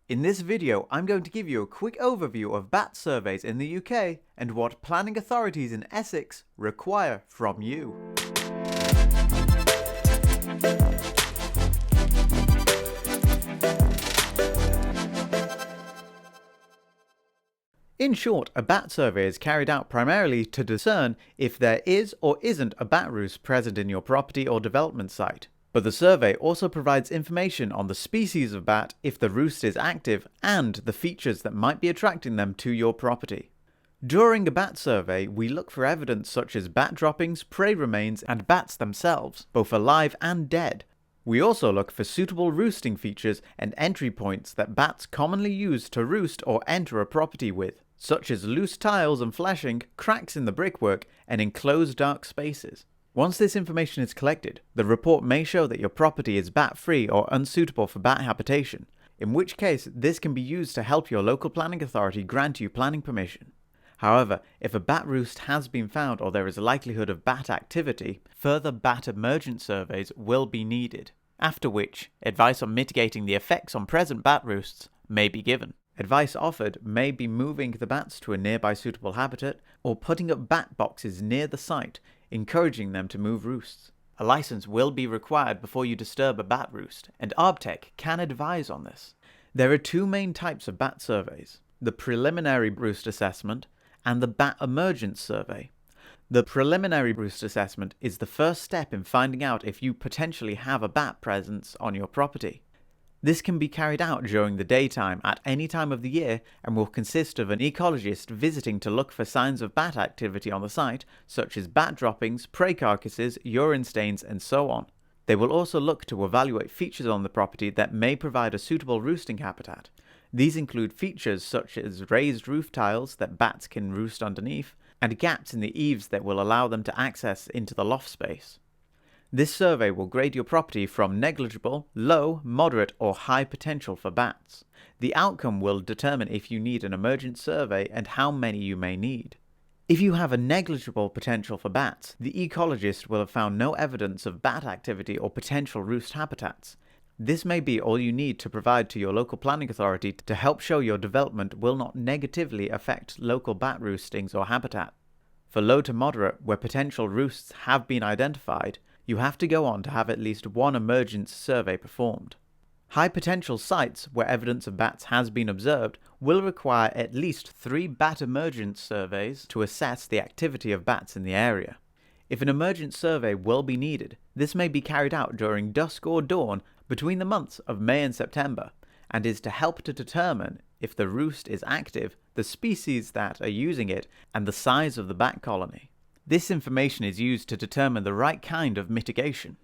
In this video, I'm going to give you a quick overview of bat surveys in the UK and what planning authorities in Essex require from you. In short, a bat survey is carried out primarily to discern if there is or isn't a bat roost present in your property or development site. But the survey also provides information on the species of bat if the roost is active and the features that might be attracting them to your property. During a bat survey, we look for evidence such as bat droppings, prey remains, and bats themselves, both alive and dead. We also look for suitable roosting features and entry points that bats commonly use to roost or enter a property with, such as loose tiles and flashing, cracks in the brickwork, and enclosed dark spaces. Once this information is collected, the report may show that your property is bat-free or unsuitable for bat habitation, in which case this can be used to help your local planning authority grant you planning permission. However, if a bat roost has been found or there is a likelihood of bat activity, further bat emergent surveys will be needed, after which advice on mitigating the effects on present bat roosts may be given. Advice offered may be moving the bats to a nearby suitable habitat or putting up bat boxes near the site, encouraging them to move roosts. A license will be required before you disturb a bat roost, and Arbtech can advise on this. There are two main types of bat surveys: the preliminary roost assessment and the bat emergence survey. The preliminary roost assessment is the first step in finding out if you potentially have a bat presence on your property. This can be carried out during the daytime at any time of the year and will consist of an ecologist visiting to look for signs of bat activity on the site, such as bat droppings, prey carcasses, urine stains, and so on. They will also look to evaluate features on the property that may provide a suitable roosting habitat. These include features such as raised roof tiles that bats can roost underneath, and gaps in the eaves that will allow them to access into the loft space. This survey will grade your property from negligible, low, moderate, or high potential for bats. The outcome will determine if you need an emergent survey and how many you may need. If you have a negligible potential for bats, the ecologist will have found no evidence of bat activity or potential roost habitats. This may be all you need to provide to your local planning authority to help show your development will not negatively affect local bat roostings or habitat. For low to moderate, where potential roosts have been identified, you have to go on to have at least one emergence survey performed. High potential sites where evidence of bats has been observed will require at least 3 bat emergence surveys to assess the activity of bats in the area. If an emergent survey will be needed, this may be carried out during dusk or dawn between the months of May and September, and is to help to determine if the roost is active, the species that are using it, and the size of the bat colony. This information is used to determine the right kind of mitigation.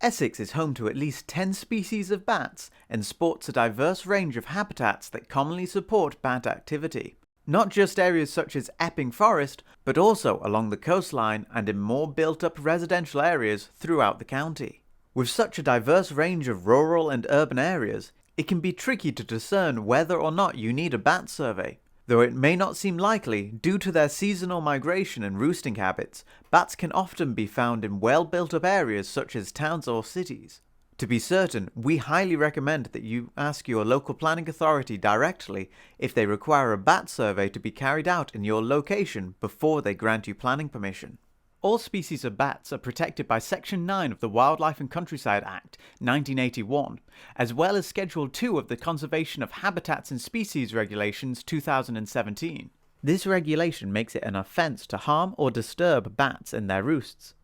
Essex is home to at least 10 species of bats and sports a diverse range of habitats that commonly support bat activity. Not just areas such as Epping Forest, but also along the coastline and in more built-up residential areas throughout the county. With such a diverse range of rural and urban areas, it can be tricky to discern whether or not you need a bat survey. Though it may not seem likely, due to their seasonal migration and roosting habits, bats can often be found in well-built-up areas such as towns or cities. To be certain, we highly recommend that you ask your local planning authority directly if they require a bat survey to be carried out in your location before they grant you planning permission. All species of bats are protected by Section 9 of the Wildlife and Countryside Act 1981, as well as Schedule 2 of the Conservation of Habitats and Species Regulations 2017. This regulation makes it an offence to harm or disturb bats in their roosts.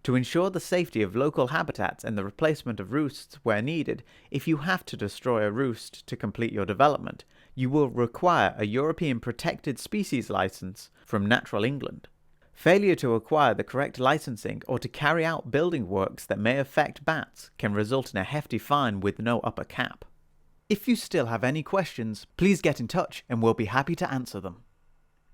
To ensure the safety of local habitats and the replacement of roosts where needed, if you have to destroy a roost to complete your development, you will require a European Protected Species Licence from Natural England. Failure to acquire the correct licensing or to carry out building works that may affect bats can result in a hefty fine with no upper cap. If you still have any questions, please get in touch and we'll be happy to answer them.